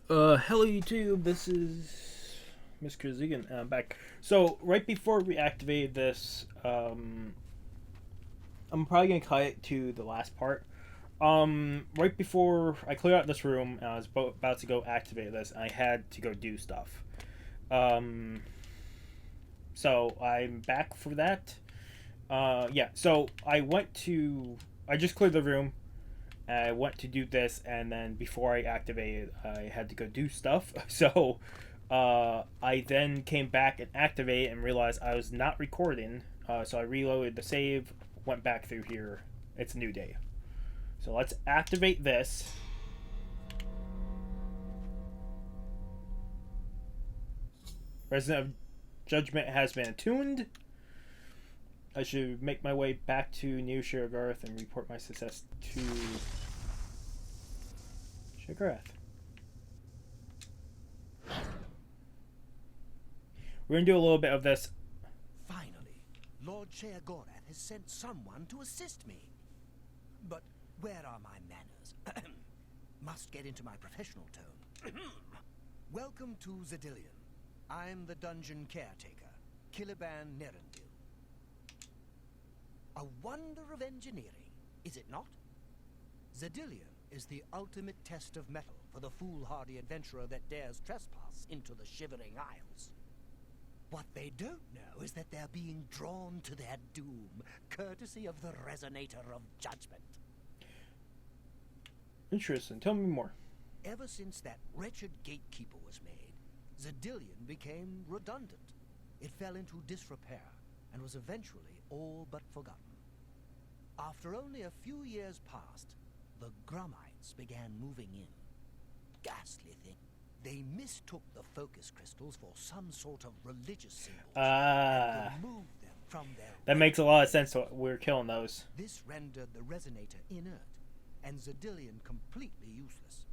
Hello YouTube, this is Mr. Zegan, and I'm back. So, right before we activated this, I'm probably going to cut it to the last part. Right before I cleared out this room, and I was about to go activate this, I had to go do stuff. So I'm back for that. Yeah, so I just cleared the room, I went to do this, and then before I activated, I had to go do stuff. So I then came back and activated and realized I was not recording. So I reloaded the save, went back through here. It's a new day. So let's activate this. Resident of Judgment has been attuned. I should make my way back to New Shiragarth and report my success to Shiragarth. We're going to do a little bit of this. Finally, Lord Shiragarth has sent someone to assist me. But where are my manners? Must get into my professional tone. Welcome to Zadillion. I'm the dungeon caretaker, Kiliban Nerendil. A wonder of engineering, is it not? Zadillion is the ultimate test of metal for the foolhardy adventurer that dares trespass into the Shivering Isles. What they don't know is that they're being drawn to their doom, courtesy of the Resonator of Judgment. Interesting. Tell me more. Ever since that wretched gatekeeper was made, Zadillion became redundant. It fell into disrepair and was eventually all but forgotten. After only a few years passed, the Grummites began moving in. Ghastly thing. They mistook the focus crystals for some sort of religious symbol and removed them from their that makes a lot of sense. So we're killing those. This rendered the Resonator inert and Zadillion completely useless.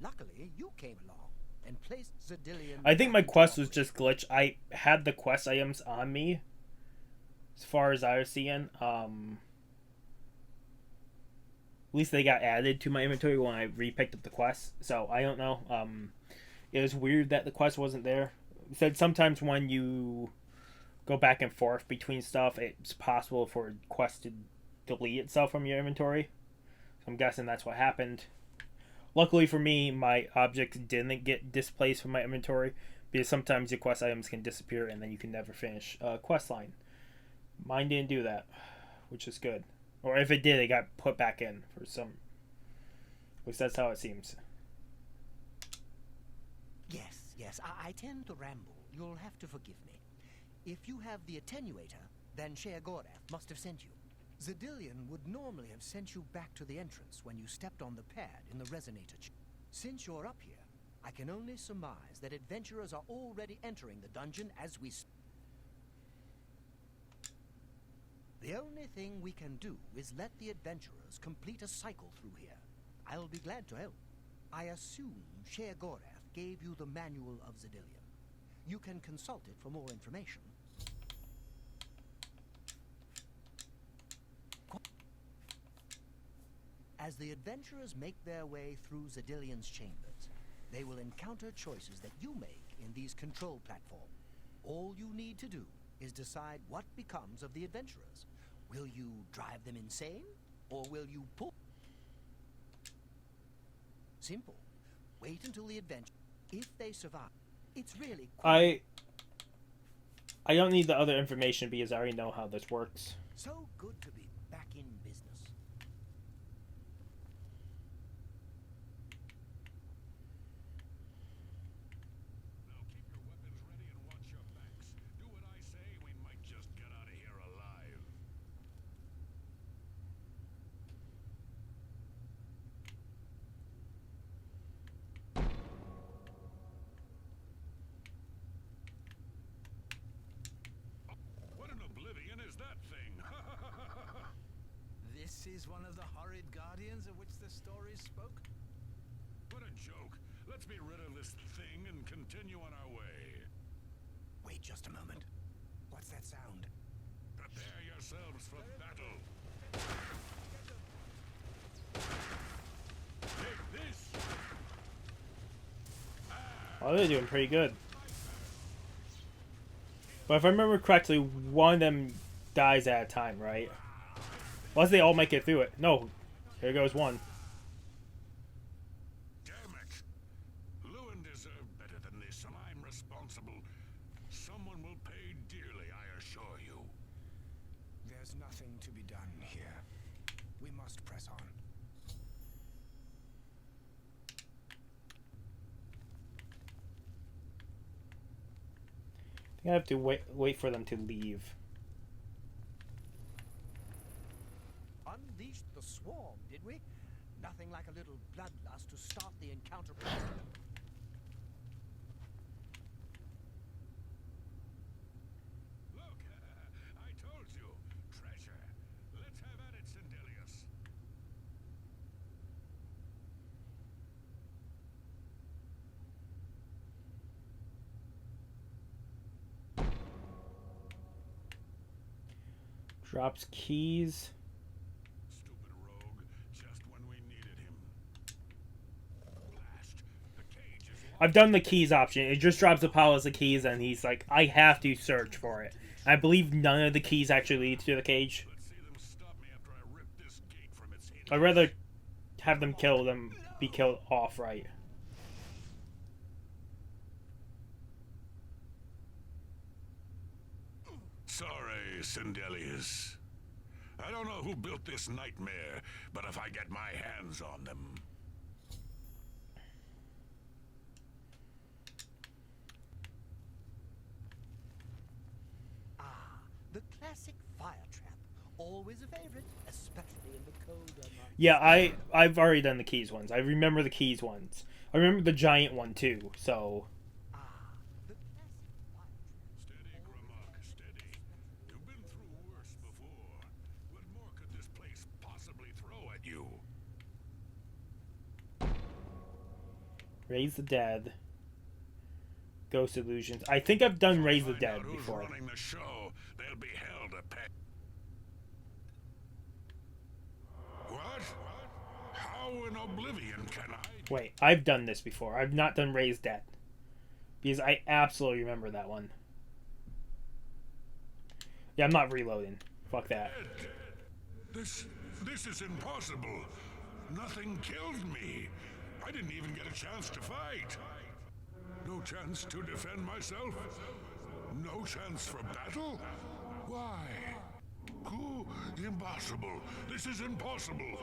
Luckily, you came along and placed Zadillion. I think my quest was just glitched. I had the quest items on me, as far as I was seeing. At least they got added to my inventory when I re-picked up the quest. So I don't know. It was weird that the quest wasn't there. It said sometimes when you go back and forth between stuff, it's possible for a quest to delete itself from your inventory. So I'm guessing that's what happened. Luckily for me, my objects didn't get displaced from my inventory, because sometimes your quest items can disappear and then you can never finish a quest line. Mine didn't do that, which is good. Or if it did, it got put back in for some. At least that's how it seems. Yes, I tend to ramble. You'll have to forgive me. If you have the attenuator, then Shiragarth must have sent you. Zadillion would normally have sent you back to the entrance when you stepped on the pad in the Resonator. Since you're up here, I can only surmise that adventurers are already entering the dungeon as we speak. The only thing we can do is let the adventurers complete a cycle through here. I'll be glad to help. I assume Shiragarth gave you the Manual of Zadillion. You can consult it for more information. As the adventurers make their way through Zadillion's chambers, they will encounter choices that you make in these control platforms. All you need to do is decide what becomes of the adventurers. Will you drive them insane, or will you pull? Simple. Wait until the adventure. If they survive, it's really I don't need the other information because I already know how this works. So good to be back in business. Now keep your weapons ready and watch your backs. Do what I say, we might just get out of here alive. What in Oblivion is that thing? This is one of the horrid guardians of which the stories spoke? What a joke. Let's be rid of this thing and continue on our way. Wait just a moment. What's that sound? Prepare yourselves for battle. Oh, they're doing pretty good. But if I remember correctly, one of them dies at a time, right? Unless they all make it through it. No. Here goes one. Damn it! Lewin deserved better than this, and I'm responsible. Someone will pay dearly, I assure you. There's nothing to be done here. We must press on. I think I have to wait for them to leave. Unleashed the swarm, did we? Nothing like a little bloodlust to start the encounter. Look, I told you. Treasure. Let's have at it, Sindelius. Drops keys. Stupid rogue, just when we needed him. Blast. The cage is locked. I've done the keys option. It just drops a pile of the keys, and he's like, I have to search for it. I believe none of the keys actually lead to the cage. Let's see them stop me after I rip this gate from its hinges. I'd rather have them kill than be killed off right. Sorry, Sindelius. I don't know who built this nightmare, but if I get my hands on them... The classic fire trap. Always a favorite, especially in the colder months. Yeah, I've already done the keys ones. I remember the keys ones. I remember the giant one too. So The classic fire trap. Steady, Grimlock, steady. You've been through worse before. What more could this place possibly throw at you? Raise the Dead, Ghost Illusions. I think I've done Raise the Find Dead out who's before. running the show. They'll be held to pay. What? How in Oblivion can I? Wait, I've done this before. I've not done Raise Dead because I absolutely remember that one. Yeah, I'm not reloading. Fuck that. This is impossible. Nothing killed me. I didn't even get a chance to fight. No chance to defend myself. No chance for battle. Why? Impossible. This is impossible.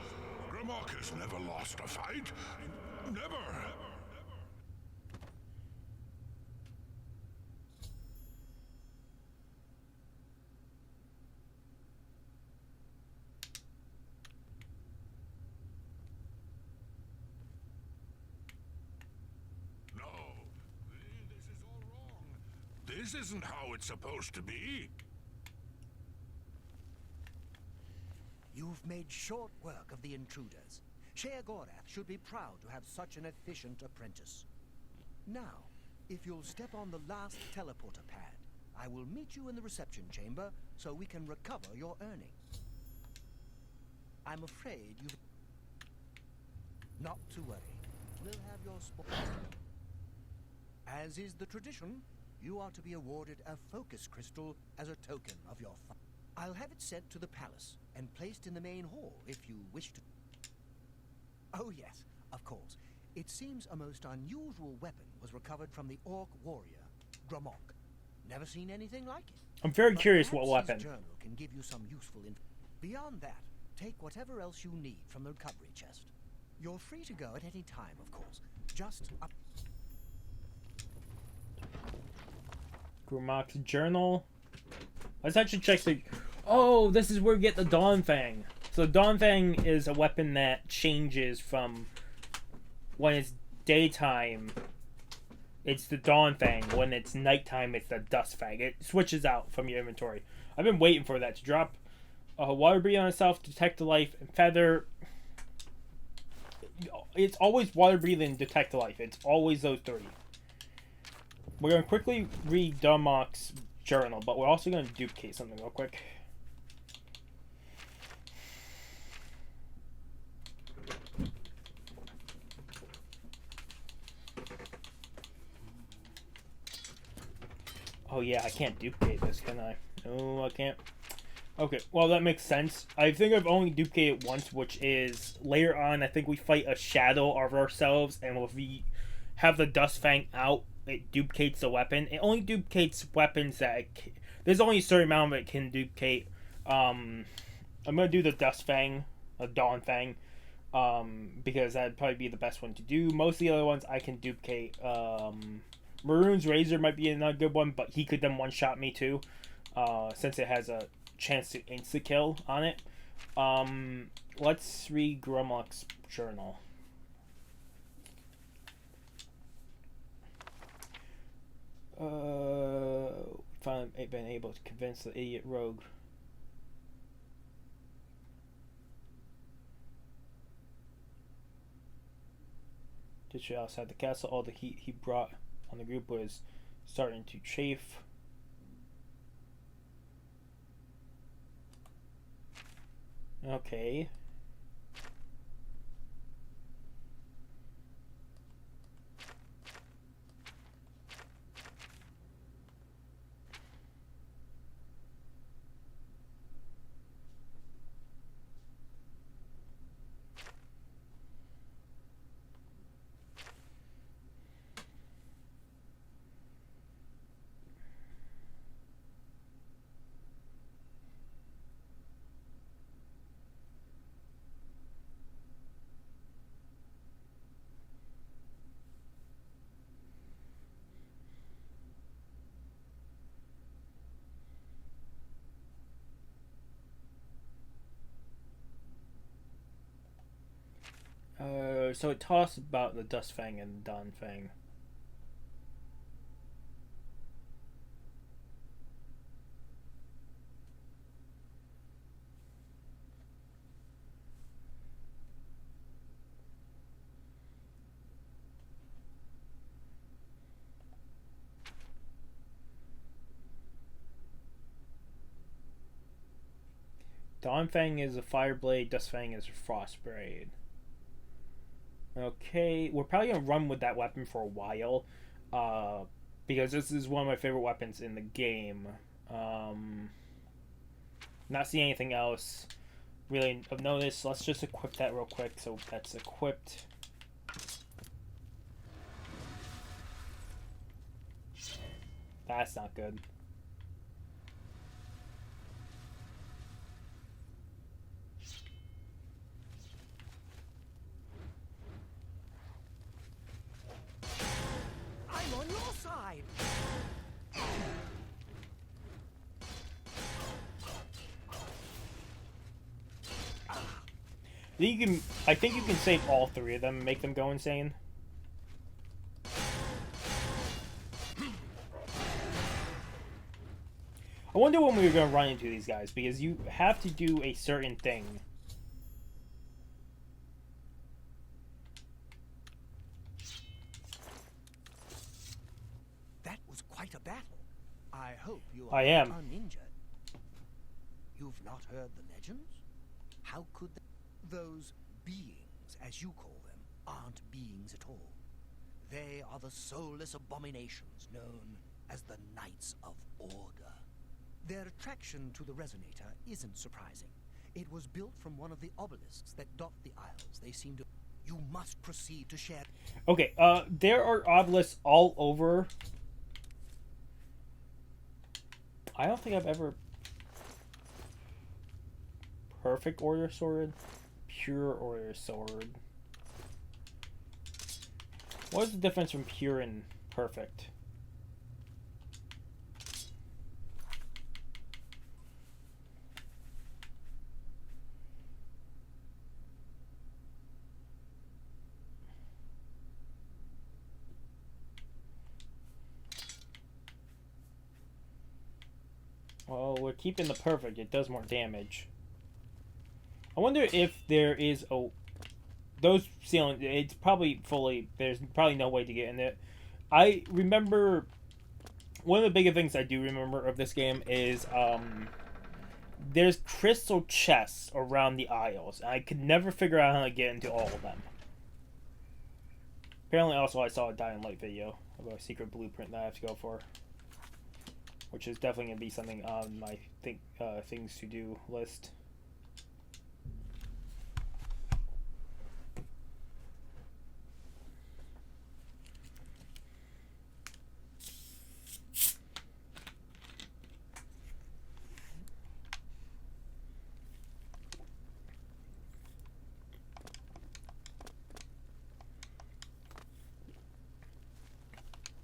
Grimlock has never lost a fight. Never. No. This is all wrong. This isn't how it's supposed to be. You've made short work of the intruders. Sher Gorath should be proud to have such an efficient apprentice. Now, if you'll step on the last teleporter pad, I will meet you in the reception chamber so we can recover your earnings. I'm afraid you've... Not to worry. We'll have your sport. As is the tradition, you are to be awarded a focus crystal as a token of your fun. I'll have it sent to the palace and placed in the main hall if you wish to. Oh yes, of course. It seems a most unusual weapon was recovered from the orc warrior, Grimlock. Never seen anything like it. I'm very But curious what perhaps weapon. his journal can give you some useful info. Beyond that, take whatever else you need from the recovery chest. You're free to go at any time, of course. Just up. Grimlock's journal. Let's actually check the... Oh, this is where we get the Dawn Fang. So Dawn Fang is a weapon that changes from when it's daytime, it's the Dawn Fang. When it's nighttime, it's the Dust Fang. It switches out from your inventory. I've been waiting for that to drop. Water breathing on itself, detect the life, and feather. It's always water breathing, detect the life. It's always those three. We're going to quickly read Grimlock's journal, but we're also going to duplicate something real quick. Oh yeah, I can't duplicate this, can I? No, I can't. Okay, well that makes sense. I think I've only duplicated once, which is later on. I think we fight a shadow of ourselves, and if we have the Dust Fang out, it duplicates the weapon. It only duplicates weapons that there's only a certain amount of it can duplicate. I'm gonna do the Dust Fang, a Dawn Fang, because that'd probably be the best one to do. Most of the other ones I can duplicate. Maroon's Razor might be another good one, but he could then one-shot me too, since it has a chance to insta-kill on it. Let's read Grumlock's journal. Finally been able to convince the idiot rogue. Literally outside the castle, all the heat he brought on the group was starting to chafe. Okay. So it talks about the Dust Fang and Dawn Fang. Dawn Fang is a fire blade, Dust Fang is a frost blade. Okay, we're probably gonna run with that weapon for a while, because this is one of my favorite weapons in the game. Not seeing anything else really of notice. Let's just equip that real quick. So that's equipped. That's not good. I'm on your side. I think you can save all three of them and make them go insane. I wonder when we were going to run into these guys, because you have to do a certain thing. That was quite a battle. I hope you I are am. uninjured. You've not heard the legends? How could those beings, as you call them, aren't beings at all? They are the soulless abominations known as the Knights of Order. Their attraction to the resonator isn't surprising. It was built from one of the obelisks that dot the isles. They seem to... You must proceed to share... Okay, there are obelisks all over. I don't think I've ever... Perfect Order Sword? Pure Order Sword. What is the difference from pure and perfect? Well, we're keeping the perfect. It does more damage. I wonder if there is a... Those ceilings, it's probably fully... There's probably no way to get in it. I remember... One of the bigger things I do remember of this game is... there's crystal chests around the aisles. And I could never figure out how to get into all of them. Apparently also I saw a Dying Light video about a secret blueprint that I have to go for. which is definitely going to be something on my things to do list.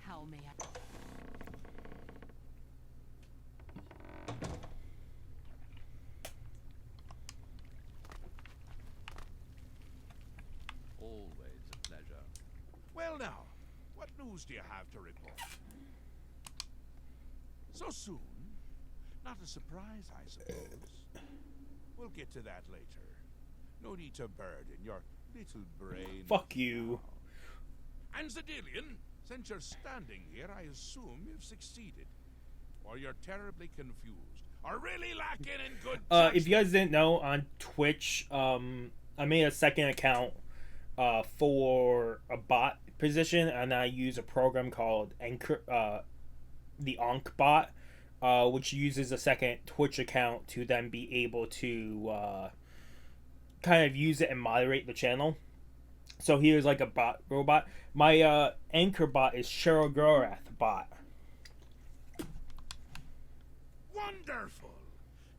How may I? Always a pleasure. Well now, what news do you have to report? So soon? Not a surprise, I suppose. We'll get to that later. No need to burden your little brain. Fuck you. Now. And Zedillion, since you're standing here, I assume you've succeeded. Or you're terribly confused. Or really lacking in good judgment. If you guys didn't know, on Twitch, I made a second account for a bot position, and I use a program called Anchor, the Ankh bot, which uses a second Twitch account to then be able to kind of use it and moderate the channel. So here's like a bot robot. My Anchor bot is Cheryl Gorath bot. Wonderful!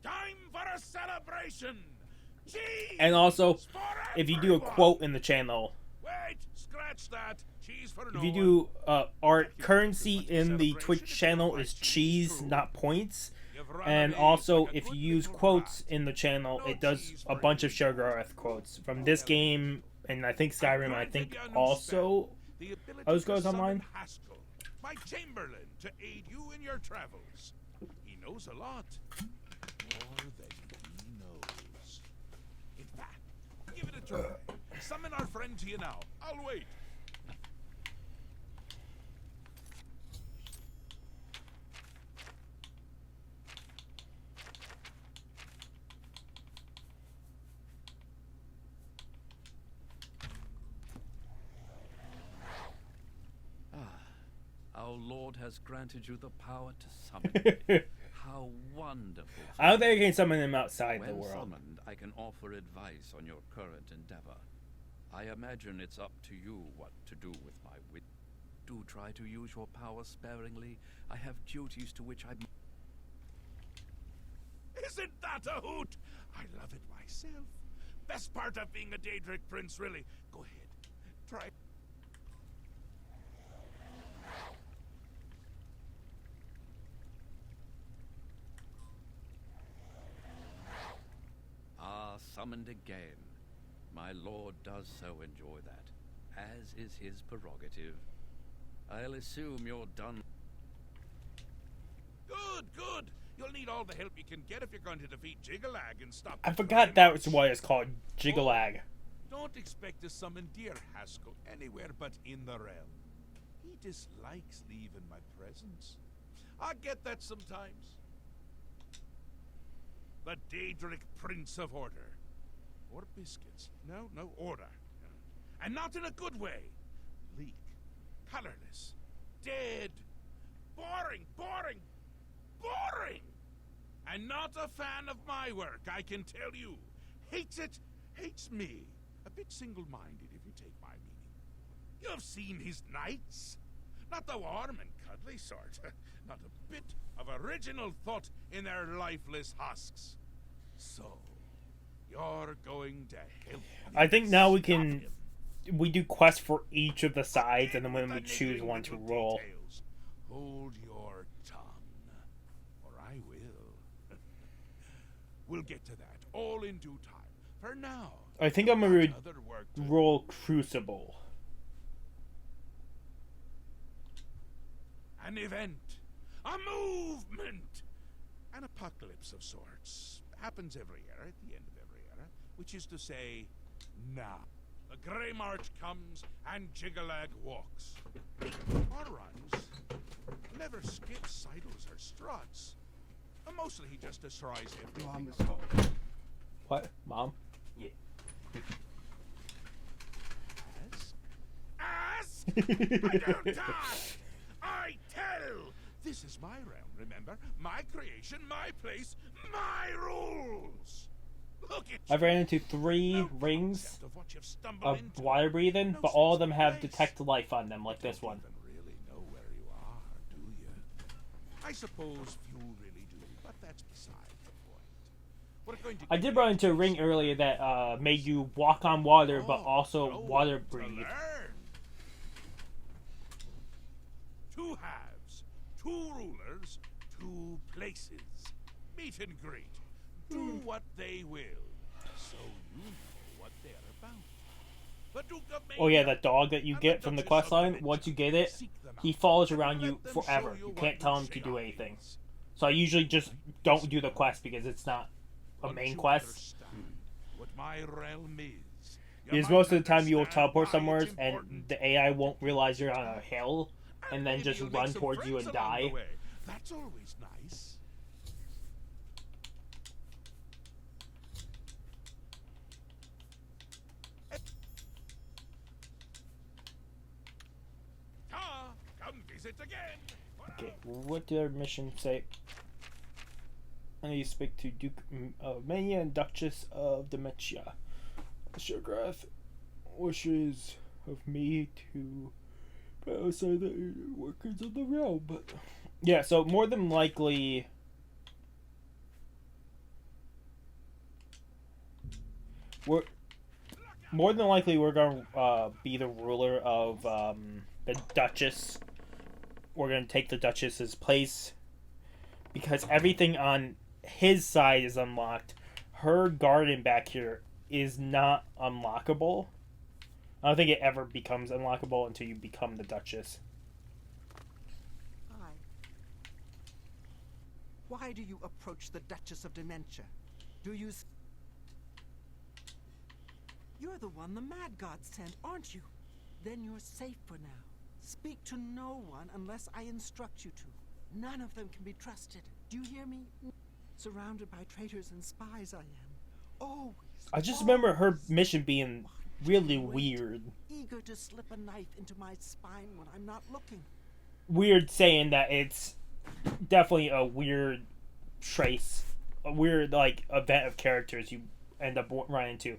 Time for a celebration! Cheese! And also, for if you do a everyone! quote in the channel, Wait, scratch that. Cheese for no if you one. do art currency in the Twitch channel is cheese, not points. You've run And away also, like a if good you use little quotes rat. in the channel, No it does cheese a for bunch you. of Shoggoth quotes from this game, and I think Skyrim, and I think Granted you a new also spell, the ability Other to Scrolls summon Online. Haskell, my Chamberlain, to aid you in your travels. He knows a lot. More than he knows. In fact, give it a try. Summon our friend to you now. I'll wait. Our Lord has granted you the power to summon me. How wonderful. for I don't me. think I can summon him outside the When world. summoned, I can offer advice on your current endeavor. I imagine it's up to you what to do with my wit. Do try to use your power sparingly. I have duties to which I... Isn't that a hoot? I love it myself. Best part of being a Daedric prince, really. Go ahead. Try. Ah, summoned again. My lord does so enjoy that, as is his prerogative. I'll assume you're done. Good, good. You'll need all the help you can get if you're going to defeat Jiggalag and stop. I the forgot that was Primarchs. why it's called Jiggalag. Don't expect to summon dear Haskell anywhere but in the realm. He dislikes leaving my presence. I get that sometimes. The Daedric Prince of Order. Or biscuits. No, no, order. And not in a good way. Bleak. Colorless. Dead. Boring, boring, boring! And not a fan of my work, I can tell you. Hates it, hates me. A bit single-minded, if you take my meaning. You've seen his knights. Not the warm and cuddly sort. Not a bit of original thought in their lifeless husks. So, you're going to help me I think now we stop can him. we do quests for each of the sides, and then With when we the choose niggling one to little roll. details. Hold your tongue, or I will. We'll get to that all in due time. For now, I think I'm gonna other work to roll Crucible. an event, a movement, an apocalypse of sorts. Happens every era, at the end of every era, which is to say, now. The Grey March comes and Jiggalag walks. Or runs. Never skips sidles or struts. And mostly he just destroys everything. What, Mom? Ask? I don't ask! I tell! This is my realm, remember? My creation, my place, my rules! Look at I've you. ran into 3 No rings concept of what you've stumbled of into. water breathing, No but all of sense them of have place. detect life on them, like You this one. don't even really know where you are, do you? I suppose few really do, but that's beside the point. We're going to I did run into a ring earlier that made you walk on water, but also no water one to breathe. learn. 2 halves, 2 rulers, 2 places. Meet and greet. Do what they will, so you know what they're about. The Duke of Oh yeah, Mania that dog that you and get from the Duchess quest of line, Dementia. once you get it, Seek them he out follows and around let you them forever. show You what can't good tell him to do Sheohg anything. is. So I usually just don't do the quest because it's not a Once main you quest. understand what my realm is, you Because might most of the time you will understand teleport why somewhere it's and important. the AI won't realize you're on a hill and then maybe just you'll make run some towards you friends and along the die. way. That's always nice. Ah, come visit again. Okay, what did our mission say? I need to speak to Duke of Mania and Duchess of Dementia. Shograth wishes of me to outside the workers of the realm. But yeah, so more than likely, we're gonna be the ruler of the Duchess. We're gonna take the Duchess's place because everything on his side is unlocked. Her garden back here is not unlockable. I don't think it ever becomes unlockable until you become the Duchess. Hi. Why do you approach the Duchess of Dementia? Do you... You're the one the Mad God sent, aren't you? Then you're safe for now. Speak to no one unless I instruct you to. None of them can be trusted. Do you hear me? Surrounded by traitors and spies I am. Always. I just remember her always. mission being really weird. Eager to slip a knife into my spine when I'm not looking. Weird saying that it's definitely a weird trace, a weird like event of characters you end up running into.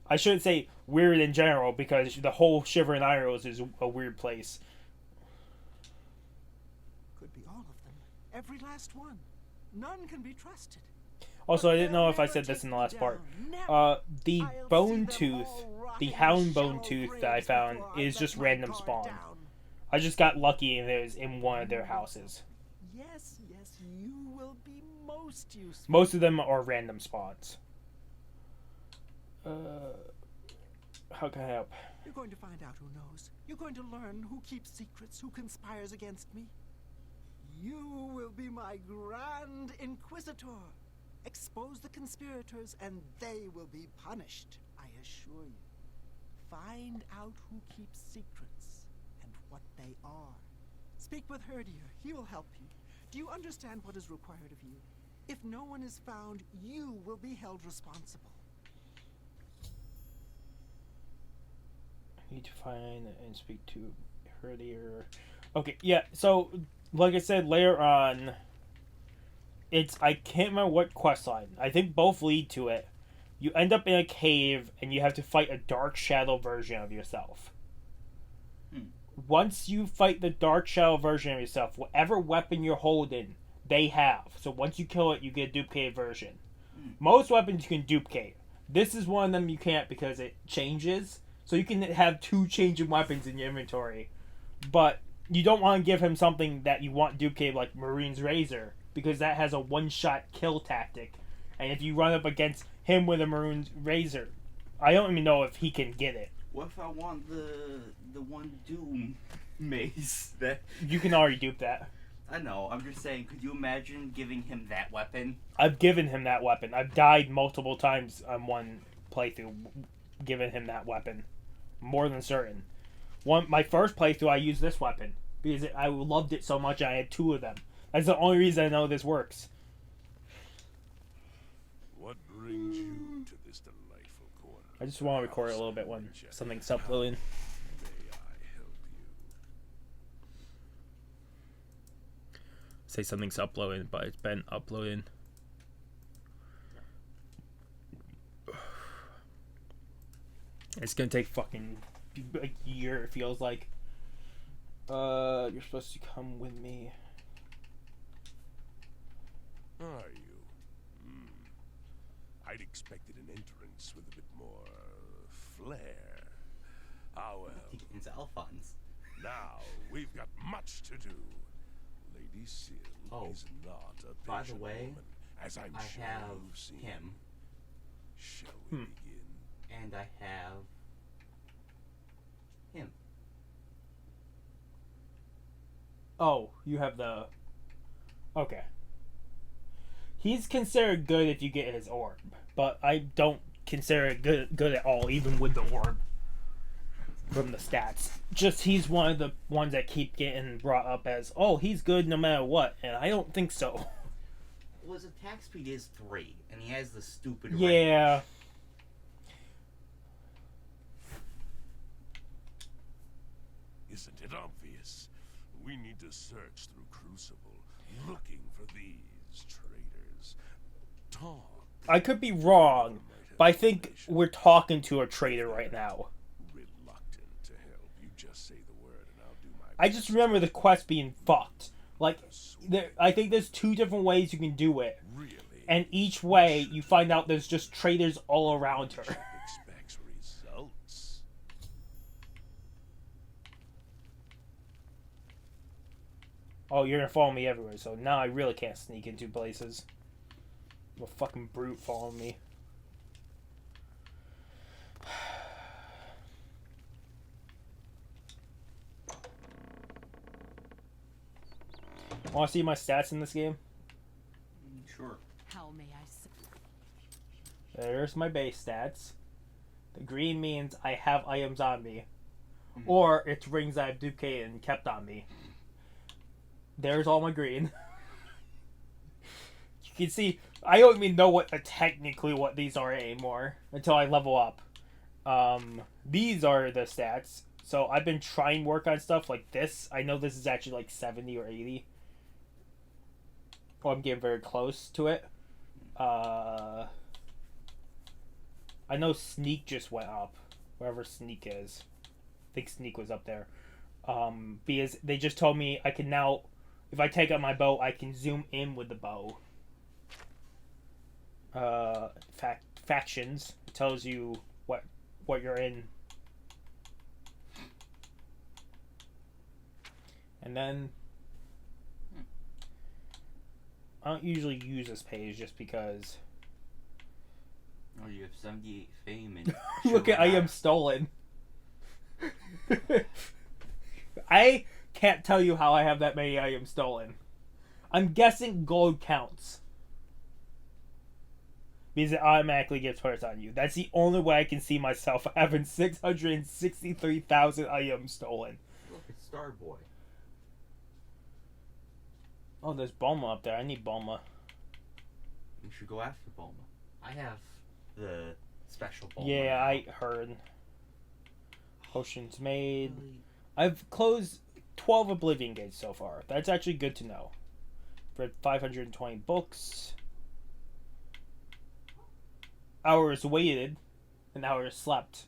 I shouldn't say weird in general because the whole Shivering Isles is a weird place. Could be all of them. Every last one. None can be trusted. Also, But I didn't know they'll if I never said this take in the me last part. down. Never. The I'll bone see them tooth, all rot the in hound bone shallow tooth that I graves found before I is let just my random guard spawn. down. I just got lucky and it was in one of their houses. Yes, you will be most useful. Most of them are random spawns. How can I help? You're going to find out who knows. You're going to learn who keeps secrets, who conspires against me. You will be my Grand Inquisitor. Expose the conspirators and they will be punished, I assure you. Find out who keeps secrets and what they are. Speak with Herdier. He will help you. Do you understand what is required of you? If no one is found, you will be held responsible. I need to find and speak to Herdier. Okay, yeah, so like I said later on, I can't remember what quest line. I think both lead to it. You end up in a cave and you have to fight a dark shadow version of yourself. Once you fight the dark shadow version of yourself, whatever weapon you're holding, they have. So once you kill it, you get a duplicated version. Most weapons you can duplicate. This is one of them you can't because it changes. So you can have 2 changing weapons in your inventory. But you don't want to give him something that you want duplicated like Marine's Razor, because that has a one-shot kill tactic. And if you run up against him with a Marine's Razor, I don't even know if he can get it. What if I want the one Doom mace that... You can already dupe that. I know, I'm just saying, could you imagine giving him that weapon? I've given him that weapon. I've died multiple times on one playthrough giving him that weapon. More than certain. My first playthrough I used this weapon because I loved it so much I had 2 of them. That's the only reason I know this works. What brings you to this delightful corner? I just want to record it a little bit when something's uploading. May I help say something's uploading, but it's been uploading. It's gonna take fucking a year, it feels like. You're supposed to come with me. Are you? I'd expected an entrance with a bit more flair. Ah well. It's Alphonse. Now we've got much to do. Lady Sil is not a by the patient way, woman, as I'm I sure have you've seen. him, Shall we begin? and I have him. Oh, you have the... Okay. He's considered good if you get his orb, but I don't consider it good at all, even with the orb. From the stats. Just he's one of the ones that keep getting brought up as, oh, he's good no matter what, and I don't think so. Well, his attack speed is 3, and he has the stupid Yeah. range. Isn't it obvious? We need to search through Crucible, looking for these traitors. Talk. I could be wrong, but I think we're talking to a traitor right now. Reluctant to help. You just say the word and I'll do my I just remember the quest being fucked. Like, I think there's 2 different ways you can do it. Really? And each way, you find out there's just traitors all around her. Expects results. Oh, you're gonna follow me everywhere, so now I really can't sneak into places. A fucking brute following me. Want to see my stats in this game? Sure. How may I There's my base stats. The green means I have items on me. Or it's rings I've duplicated and kept on me. There's all my green. You can see, I don't even know what technically what these are anymore until I level up. These are the stats. So I've been trying to work on stuff like this. I know this is actually like 70 or 80. Well, I'm getting very close to it. I know sneak just went up. Wherever sneak is. I think sneak was up there. Because they just told me I can now, if I take out my bow, I can zoom in with the bow. Factions. It tells you what you're in. And then I don't usually use this page just because. Oh, you have 78 fame and Look at item stolen. I can't tell you how I have that many items stolen. I'm guessing gold counts. Because it automatically gets put on you. That's the only way I can see myself having 663,000 items stolen. Look, it's Starboy. Oh, there's Bulma up there. I need Bulma. You should go after Bulma. I have the special Bulma. Yeah, now. I heard. Potions made. I've closed 12 Oblivion gates so far. That's actually good to know. Read 520 books. Hours waited. And hours slept.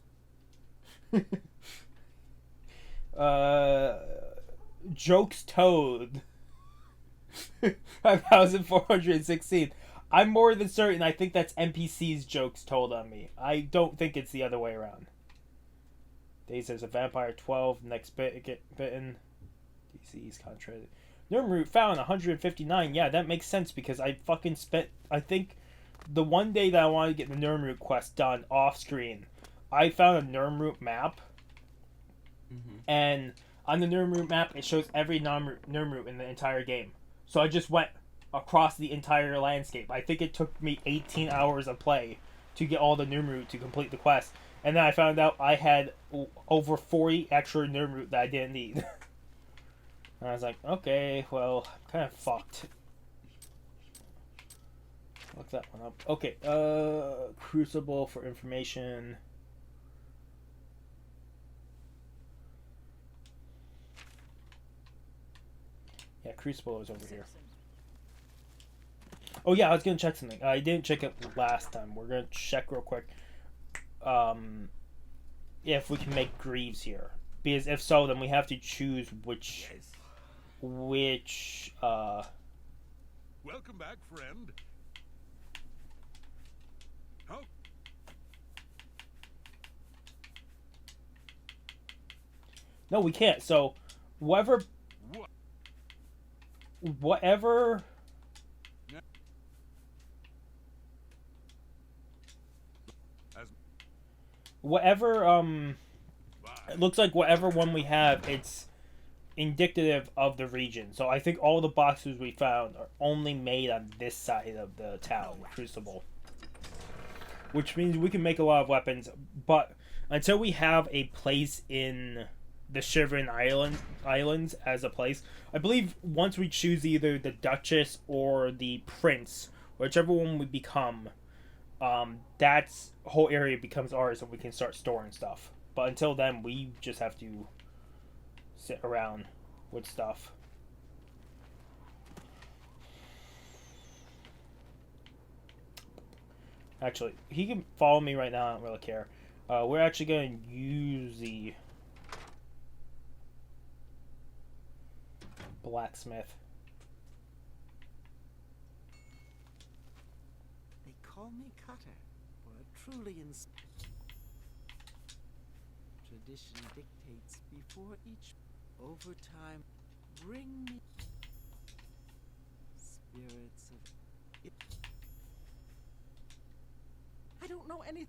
Jokes toad. 5,416. I'm more than certain I think that's NPC's jokes told on me. I don't think it's the other way around. Days there's a vampire 12. Next bit get bitten. DC's contrary. Nirnroot found 159. Yeah, that makes sense because I fucking spent. I think the one day that I wanted to get the Nirnroot quest done off screen, I found a Nirnroot map. And on the Nirnroot map, it shows every Nirnroot in the entire game. So I just went across the entire landscape. I think it took me 18 hours of play to get all the Nirnroot to complete the quest. And then I found out I had over 40 extra Nirnroot that I didn't need. And I was like, okay, well, I'm kind of fucked. Look that one up. Okay, Crucible for information. Yeah, Crucible is over here. Oh yeah, I was gonna check something. I didn't check it last time. We're gonna check real quick. If we can make greaves here, because if so, then we have to choose which Yes. Welcome back, friend. How? No, we can't. So, whatever, What? whatever. As Whatever. bye. It looks like whatever one we have, it's indicative of the region. So I think all the boxes we found are only made on this side of the town, Crucible. Which means we can make a lot of weapons, but until we have a place in the Shivering Islands as a place, I believe once we choose either the Duchess or the Prince, whichever one we become, that's whole area becomes ours and we can start storing stuff. But until then, we just have to sit around with stuff. Actually, he can follow me right now. I don't really care. We're actually going to use the blacksmith. They call me Cutter, for a truly tradition dictates before each overtime. Bring me spirits of it. I don't know anything.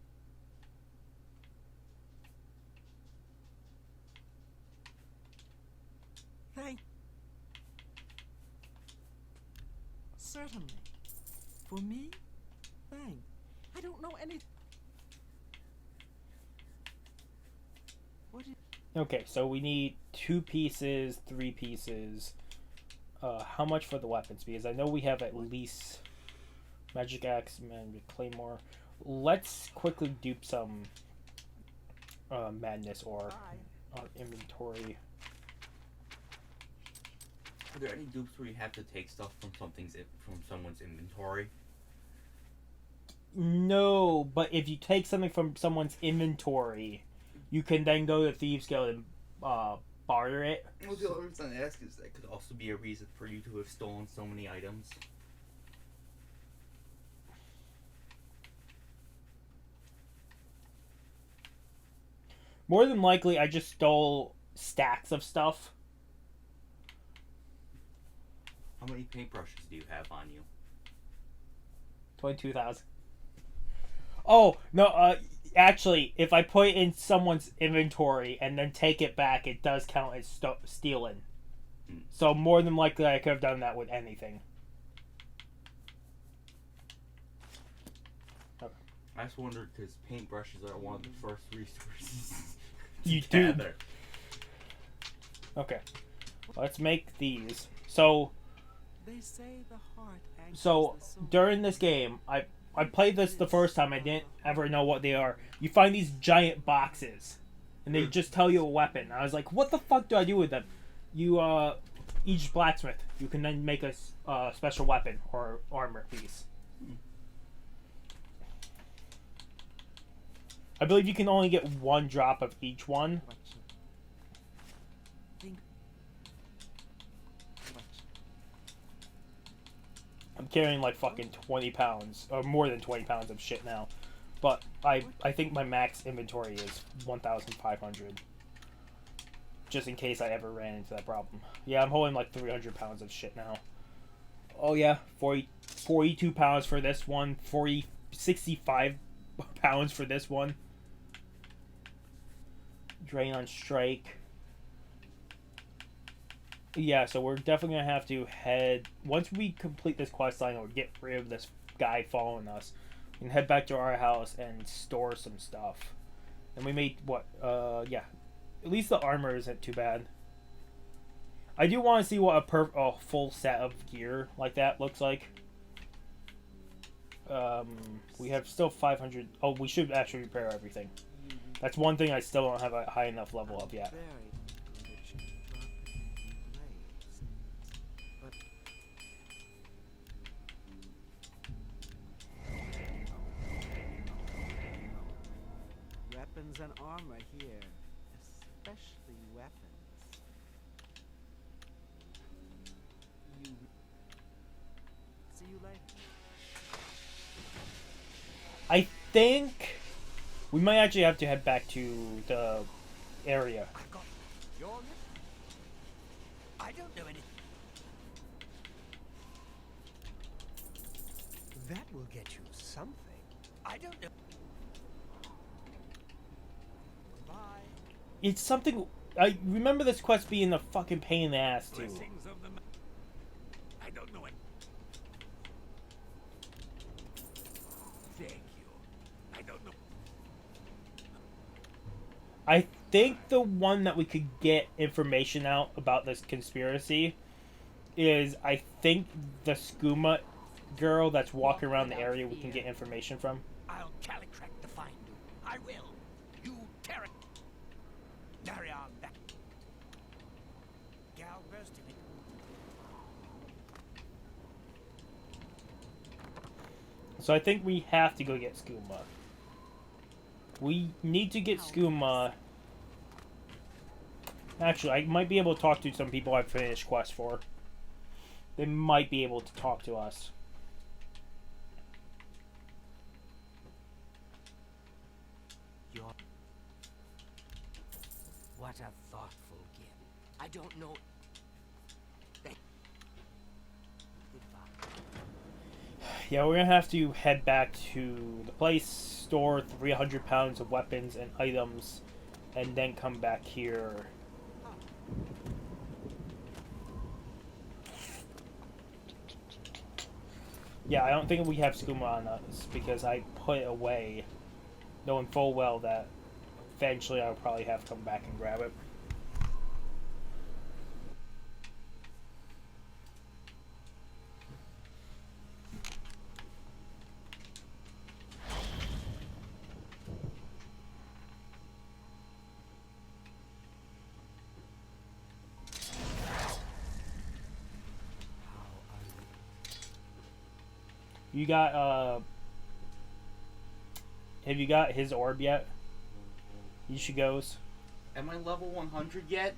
Thank. Certainly. For me? Thank. I don't know anything. What is... Okay, so we need 2 pieces, 3 pieces. How much for the weapons? Because I know we have at least magic axe, magic claymore. Let's quickly dupe some madness or inventory. Are there any dupes where you have to take stuff from someone's inventory? No, but if you take something from someone's inventory, you can then go to Thieves Guild and barter it. Well, the only reason I ask is that could also be a reason for you to have stolen so many items. More than likely, I just stole stacks of stuff. How many paintbrushes do you have on you? 22,000. Oh, no, actually, if I put it in someone's inventory and then take it back, it does count as stealing. So more than likely, I could have done that with anything. Okay. I just wondered because paintbrushes are one of the first resources. You do. gather. Okay. Let's make these. So They say the heart anchors So the soul. during this game, I played this the first time. I didn't ever know what they are. You find these giant boxes, and they just tell you a weapon. I was like, what the fuck do I do with them? You each blacksmith, you can then make a special weapon or armor piece. I believe you can only get 1 drop of each one. What you think? What I'm carrying like fucking 20 pounds, or more than 20 pounds of shit now. But I think my max inventory is 1,500. Just in case I ever ran into that problem. Yeah, I'm holding like 300 pounds of shit now. Oh yeah, 42 pounds for this one, 65 pounds for this one. Drain on strike. Yeah, so we're definitely gonna have to head, once we complete this quest line or get rid of this guy following us, we can head back to our house and store some stuff. And we made what? Yeah, at least the armor isn't too bad. I do want to see what a full set of gear like that looks like. We have still 500. Oh, we should actually repair everything. That's one thing I still don't have a high enough level of yet. very rich in blades. But items and armor here, especially weapons. You. See you later. I think we might actually have to head back to the area. I got your mission. I don't know anything. That will get you something. I don't know. Bye. It's something. I remember this quest being a fucking pain in the ass too. Blessings of the I don't know it. Thank you. I don't know. I think the one that we could get information out about this conspiracy is, I think, the skooma girl that's walking around the area we can get information from. I'll calicrack to find you. I will. You tear it. Carry on back. Gal burst in it. So I think we have to go get skooma. We need to get skooma. Actually, I might be able to talk to some people I've finished quests for. They might be able to talk to us. What a thoughtful gift. I don't know. Goodbye. Yeah, we're gonna have to head back to the place, store 300 pounds of weapons and items, and then come back here. Yeah, I don't think we have skooma on us because I put it away, knowing full well that eventually I'll probably have to come back and grab it. You got, have you got his orb yet? Ishigo's? Am I level 100 yet?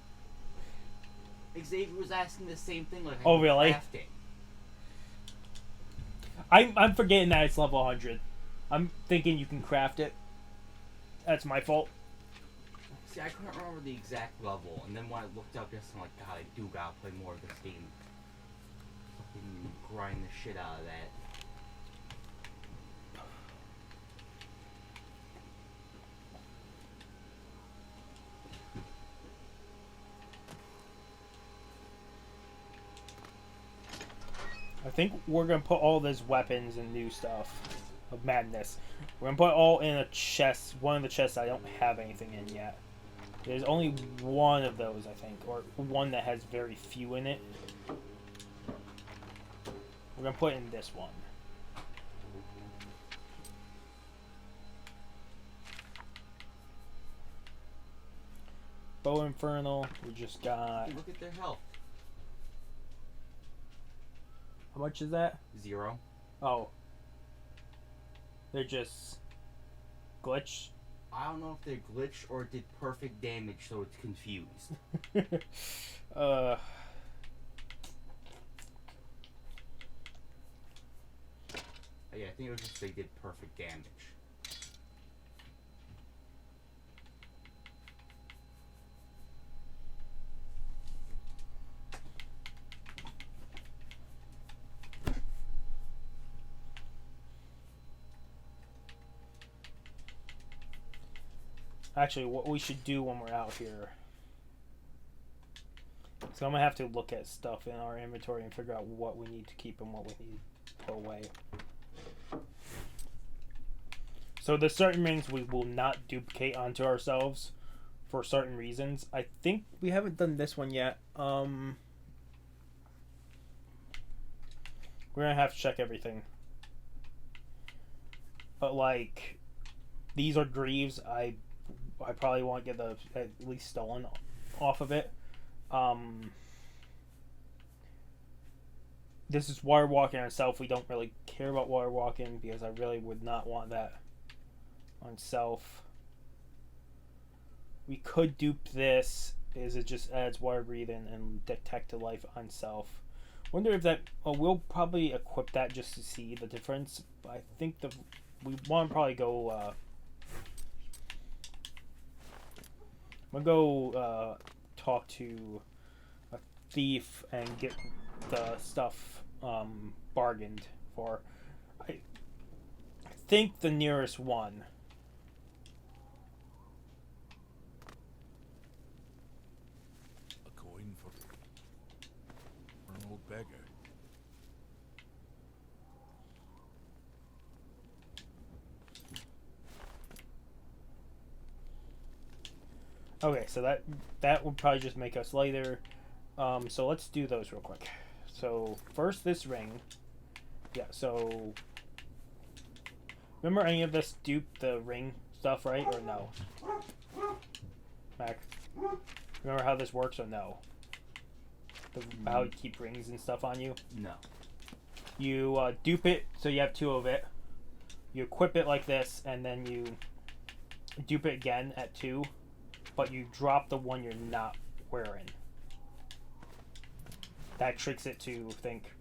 Xavier was asking the same thing. Like, Oh, really? craft it. I'm forgetting that it's level 100. I'm thinking you can craft it. That's my fault. See, I couldn't remember the exact level, and then when I looked up this, I'm like, God, I do gotta play more of this game. Fucking grind the shit out of that. I think we're gonna put all these weapons and new stuff of madness. We're gonna put it all in a chest. One of the chests I don't have anything in yet. There's only one of those, I think, or one that has very few in it. We're gonna put it in this one. Bow Infernal. We just got. Hey, look at their health. How much is that? 0. Oh. They're just glitch. I don't know if they're glitched or did perfect damage, so it's confused. Yeah, I think it was just they did perfect damage. Actually, what we should do when we're out here. So I'm gonna have to look at stuff in our inventory and figure out what we need to keep and what we need to put away. So there's certain things we will not duplicate onto ourselves for certain reasons. I think we haven't done this one yet. We're gonna have to check everything. But like, these are greaves. I probably want to get the at least stolen off of it. This is wire walking on Self. We don't really care about wire walking because I really would not want that on Self. We could dupe this. Is it just adds water breathing and detect life on self? Wonder if that. Oh, we'll probably equip that just to see the difference. But I think we want to probably go. I'm gonna go talk to a thief and get the stuff bargained for. I think the nearest one. A coin for an old beggar. Okay, so that would probably just make us lighter. So let's do those real quick. So first, this ring. Yeah. So remember any of this dupe the ring stuff, right? Or no? Mac, remember how this works or no? How you keep rings and stuff on you? No. You dupe it, so you have 2 of it. You equip it like this, and then you dupe it again at 2, but you drop the one you're not wearing. That tricks it to think.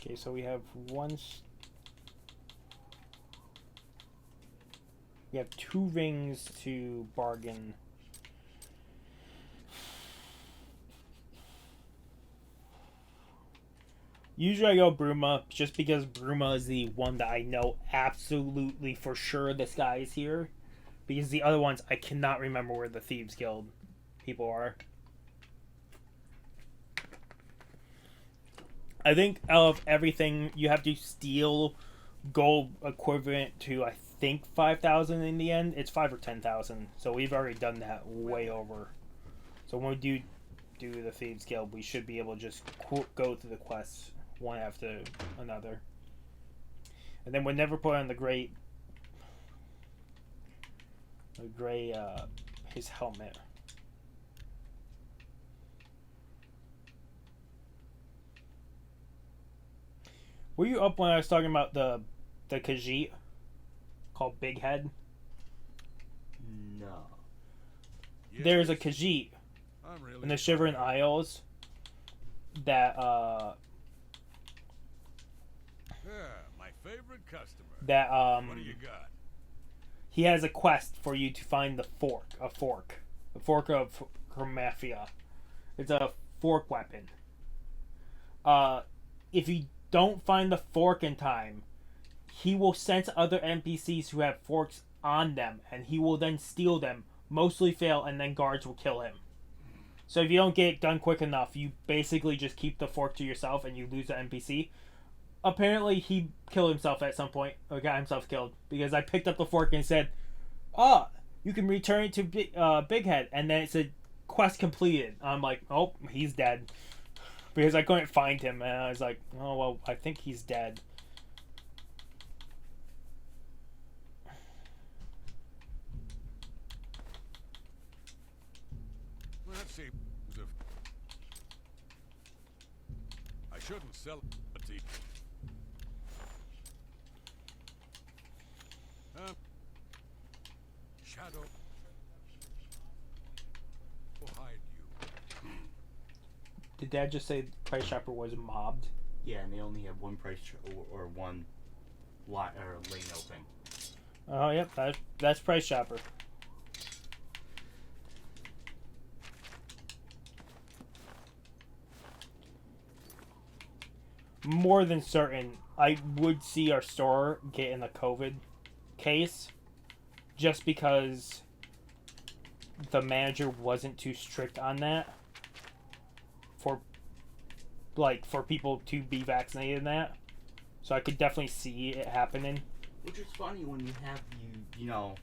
Okay, so we have we have 2 rings to bargain. Usually I go Bruma, just because Bruma is the one that I know absolutely for sure this guy is here. Because the other ones, I cannot remember where the Thieves Guild people are. I think out of everything, you have to steal gold equivalent to, I think, 5,000 in the end. It's 5 or 10,000. So we've already done that way over. So when we do the Thieves Guild, we should be able to just go through the quests one after another. And then we'll never put on the gray, his helmet. Were you up when I was talking about the Khajiit called Big Head? No. There's a Khajiit Really in the Shivering Isles that my favorite customer. what do you got? He has a quest for you to find the fork of Hermafia. It's a fork weapon. If you don't find the fork in time, he will sense other NPCs who have forks on them, and he will then steal them, mostly fail, and then guards will kill him. So if you don't get it done quick enough, you basically just keep the fork to yourself and you lose the NPC. Apparently he killed himself at some point, or got himself killed, because I picked up the fork and said, "Oh, you can return it to Big Head," and then it said, "Quest completed." I'm like, "Oh, he's dead," because I couldn't find him, and I was like, "Oh well, I think he's dead." Let's see. I shouldn't sell it to you. Shadow will hide you. Did Dad just say Price Chopper was mobbed? Yeah, and they only have one price or one lot or lane open. Oh, yep, that's Price Chopper. More than certain, I would see our store get in a COVID case, just because the manager wasn't too strict on that for people to be vaccinated and that. So I could definitely see it happening. Which is funny when you have you know,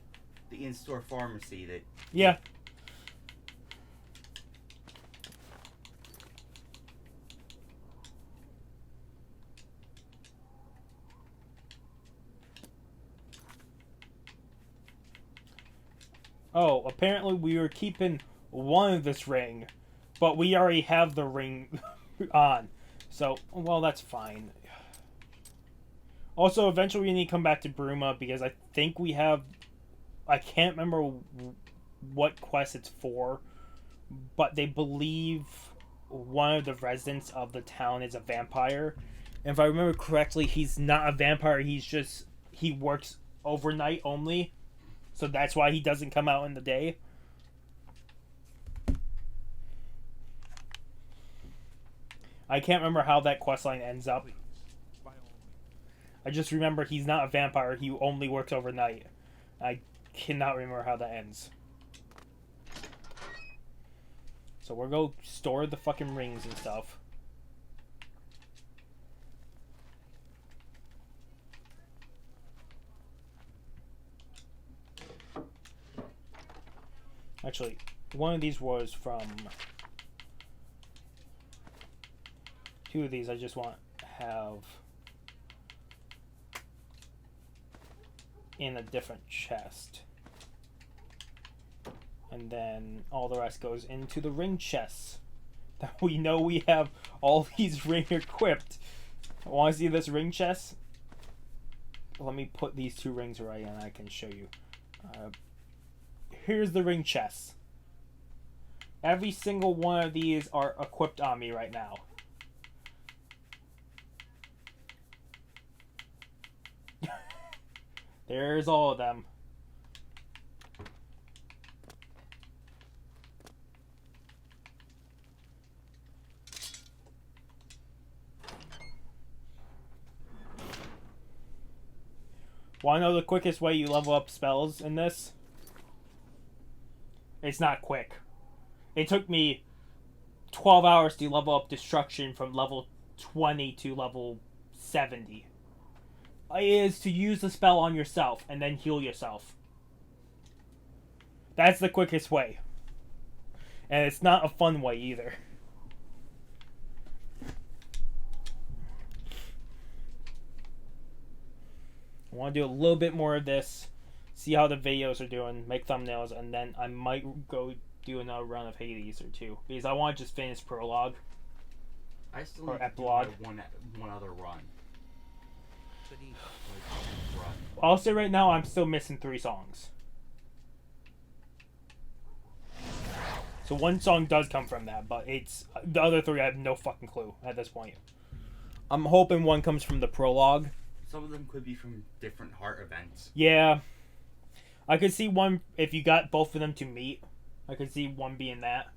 the in-store pharmacy that. Yeah. Oh, apparently we were keeping one of this ring, but we already have the ring on. So, well, that's fine. Also, eventually we need to come back to Bruma because I think we have... I can't remember what quest it's for, but they believe one of the residents of the town is a vampire. And if I remember correctly, he's not a vampire, he's just... He works overnight only. So that's why he doesn't come out in the day. I can't remember how that questline ends up. I just remember he's not a vampire, he only works overnight. I cannot remember how that ends. So we're going to store the fucking rings and stuff. Actually, one of these was from... Two of these I just want to have in a different chest. And then all the rest goes into the ring chests. That we know we have all these rings equipped. Want to see this ring chest? Let me put these two rings right and I can show you. Here's the ring chest. Every single one of these are equipped on me right now. There's all of them. Want to know the quickest way you level up spells in this? It's not quick. It took me 12 hours to level up Destruction from level 20 to level 70. It is to use the spell on yourself and then heal yourself. That's the quickest way. And it's not a fun way either. I want to do a little bit more of this. See how the videos are doing. Make thumbnails. And then I might go do another run of Hades or two. Because I want to just finish Prologue. I still or need Epilogue. to do one other run. I'll say right now I'm still missing 3 songs. So one song does come from that, but it's the other 3 I have no fucking clue at this point. I'm hoping one comes from the prologue. Some of them could be from different heart events. Yeah. I could see one if you got both of them to meet. I could see one being that.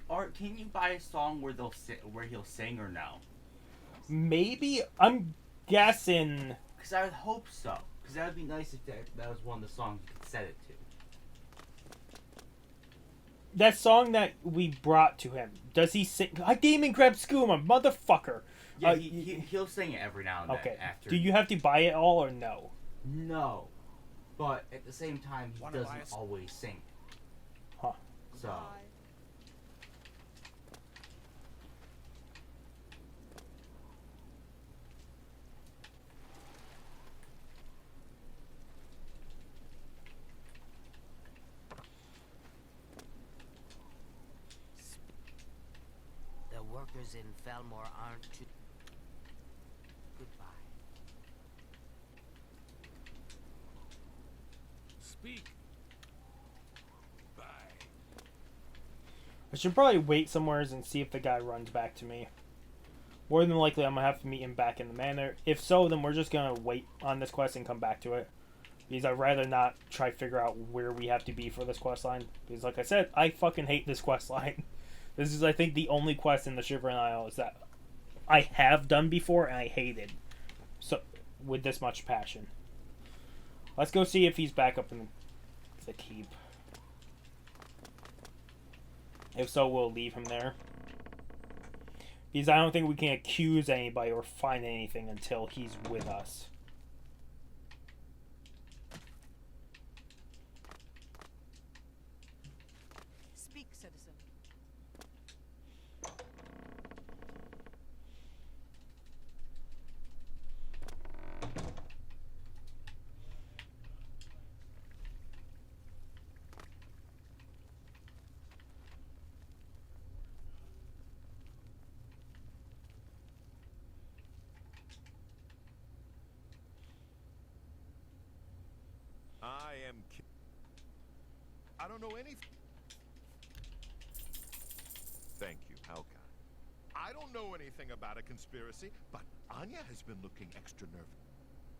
Or can you buy a song where where he'll sing or no? Maybe. I'm guessing. Because I would hope so. Because that would be nice if that was one of the songs you could set it to. That song that we brought to him, does he sing? I Demon Grab Skooma, motherfucker. Yeah, he'll sing it every now and then. Okay. After. Do you have to buy it all or no? No. But at the same time, he doesn't always sing. Huh. So. The workers in Felmore aren't too... Goodbye. Speak. Bye. I should probably wait somewhere and see if the guy runs back to me. More than likely, I'm going to have to meet him back in the manor. If so, then we're just going to wait on this quest and come back to it. Because I'd rather not try to figure out where we have to be for this quest line. Because like I said, I fucking hate this quest line. This is, I think, the only quest in the Shivering Isles that I have done before and I hated. So, with this much passion. Let's go see if he's back up in the keep. If so, we'll leave him there. Because I don't think we can accuse anybody or find anything until he's with us. Speak, citizen. I don't know anything. Thank you, Helga. I don't know anything about a conspiracy, but Anya has been looking extra nervous.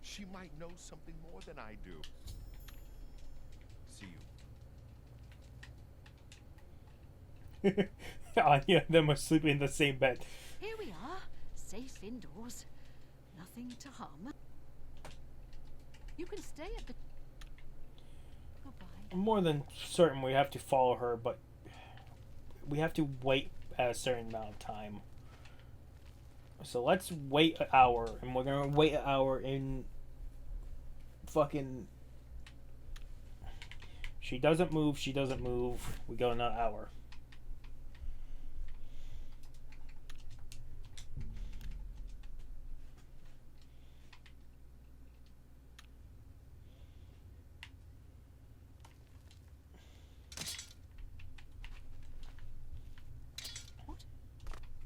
She might know something more than I do. See you. Anya and them are sleeping in the same bed. Here we are, safe indoors. Nothing to harm. You can stay at the... Goodbye. I'm more than certain we have to follow her, but we have to wait at a certain amount of time. So let's wait an hour, and we're gonna wait an hour in fucking... She doesn't move, she doesn't move. We go another hour.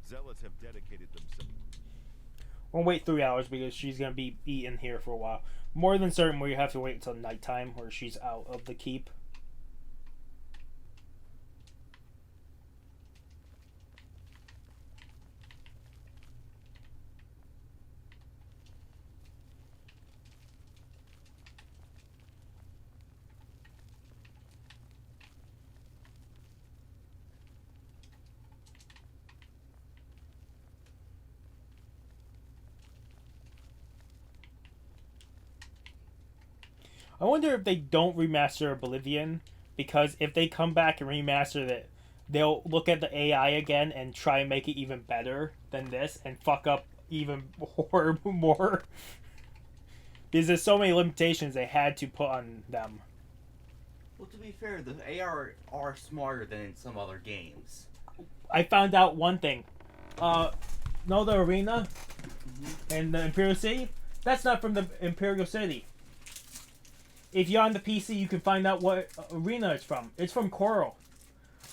Zealots have dedicated themselves. We'll wait 3 hours because she's gonna be eating here for a while. More than certain, we have to wait until nighttime where she's out of the keep. I wonder if they don't remaster Oblivion, because if they come back and remaster it, they'll look at the AI again and try and make it even better than this and fuck up even more. Because there's so many limitations they had to put on them. Well, to be fair, the AR are smarter than in some other games. I found out one thing. Know the arena and the Imperial City? That's not from the Imperial City. If you're on the PC, you can find out what arena it's from. It's from Coral.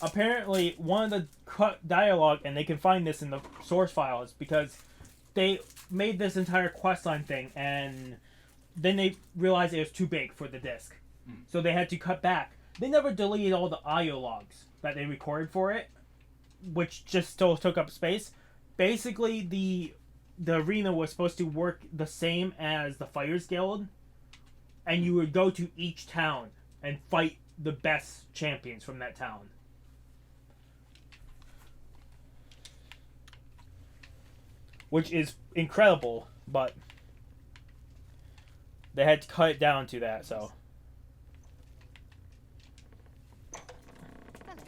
Apparently, one of the cut dialogue, and they can find this in the source files, because they made this entire questline thing, and then they realized it was too big for the disc. So they had to cut back. They never deleted all the audio logs that they recorded for it, which just still took up space. Basically, the arena was supposed to work the same as the Fighters Guild, and you would go to each town and fight the best champions from that town. Which is incredible, but they had to cut it down to that, so... Hello.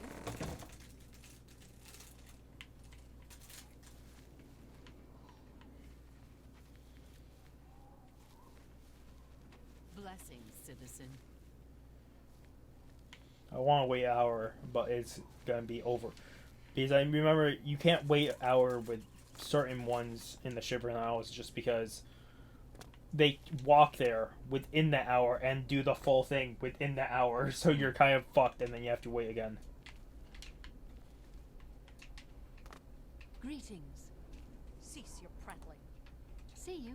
Blessings, citizen. I want to wait an hour, but it's going to be over. Because I remember you can't wait an hour with certain ones in the Shivering Isles just because they walk there within the hour and do the full thing within the hour. So you're kind of fucked and then you have to wait again. Greetings. Cease your prattling. See you.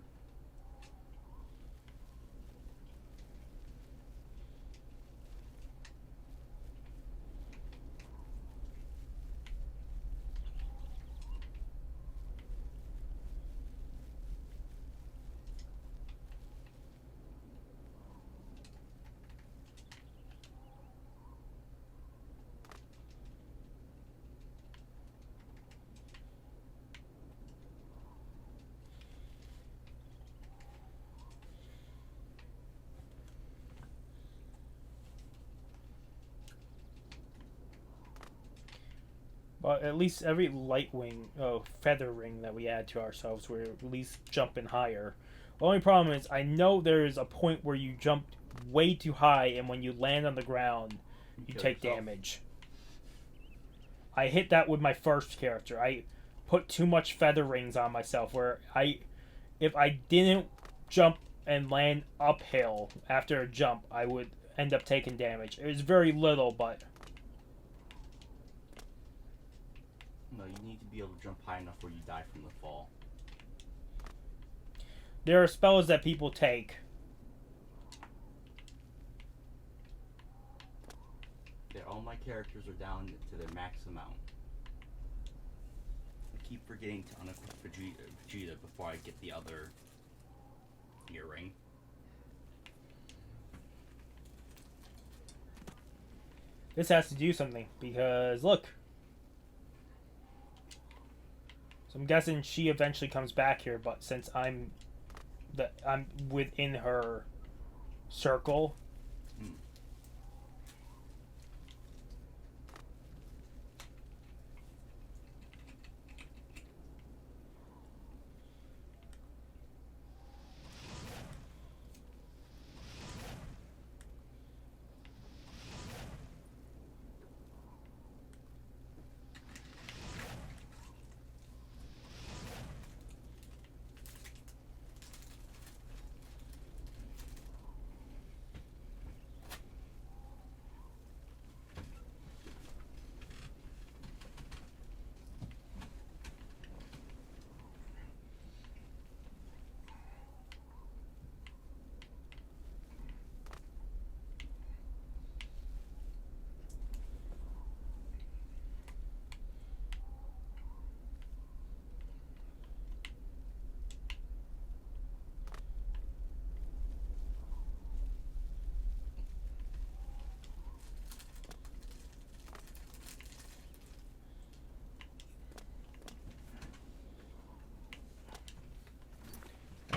But at least every feather ring that we add to ourselves, we're at least jumping higher. The only problem is I know there is a point where you jump way too high, and when you land on the ground, you take damage. I hit that with my first character. I put too much feather rings on myself, where if I didn't jump and land uphill after a jump, I would end up taking damage. It was very little, but No, you need to be able to jump high enough where you die from the fall. there are spells that people take. All my characters are down to their max amount. I keep forgetting to unequip Vegeta before I get the other earring. This has to do something, because look. So I'm guessing she eventually comes back here, but since I'm within her circle.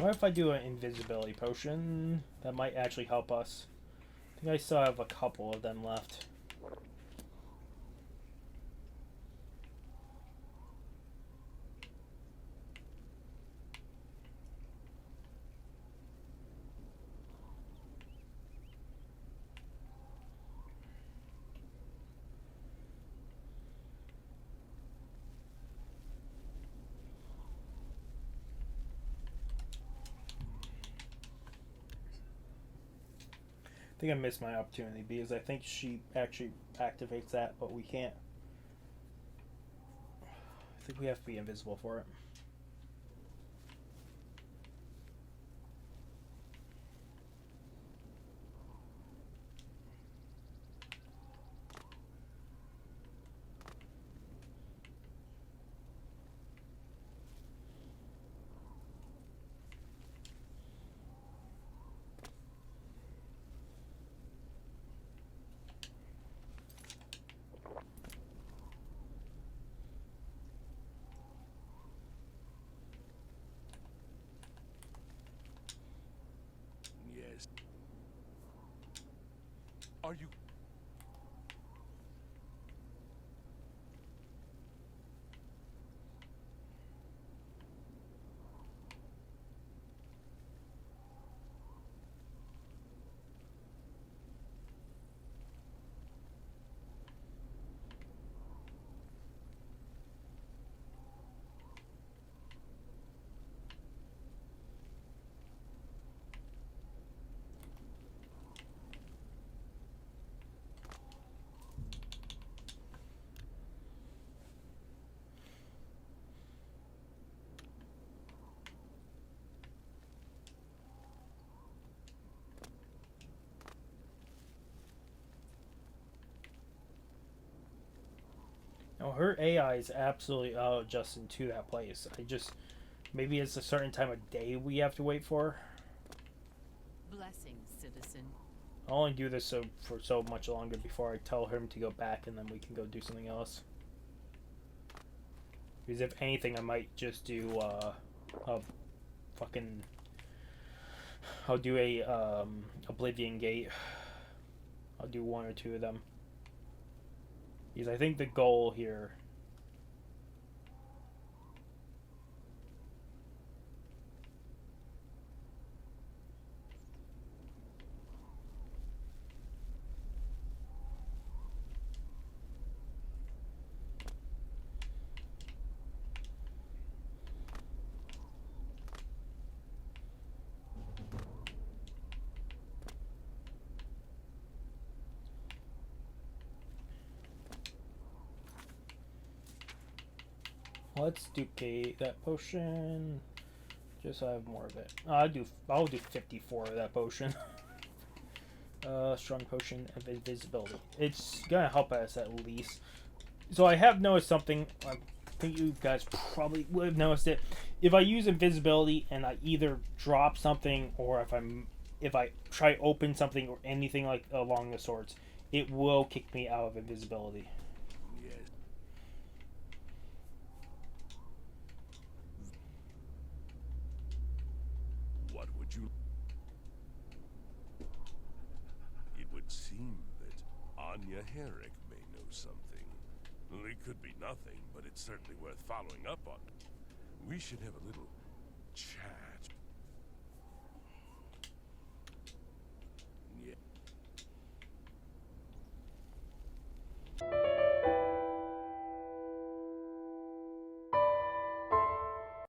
What if I do an invisibility potion? That might actually help us. I think I still have a couple of them left. I think I missed my opportunity because I think she actually activates that, but we can't. I think we have to be invisible for it. Yes. Are you... No, her AI is absolutely adjusting to that place. Maybe it's a certain time of day we have to wait for. Blessings, citizen. I'll only do this for so much longer before I tell him to go back, and then we can go do something else. Because if anything, I might just do I'll do a Oblivion gate. I'll do one or two of them. Because I think the goal here Let's duplicate that potion. Just so I have more of it. I'll do 54 of that potion. Strong potion of invisibility. It's gonna help us at least. So I have noticed something. I think you guys probably would have noticed it. If I use invisibility and I either drop something, or if I try open something or anything like along the sorts, it will kick me out of invisibility. Yes. What would you... It would seem that Anya Herrick may know something. It could be nothing, but it's certainly worth following up on. We should have a little chat.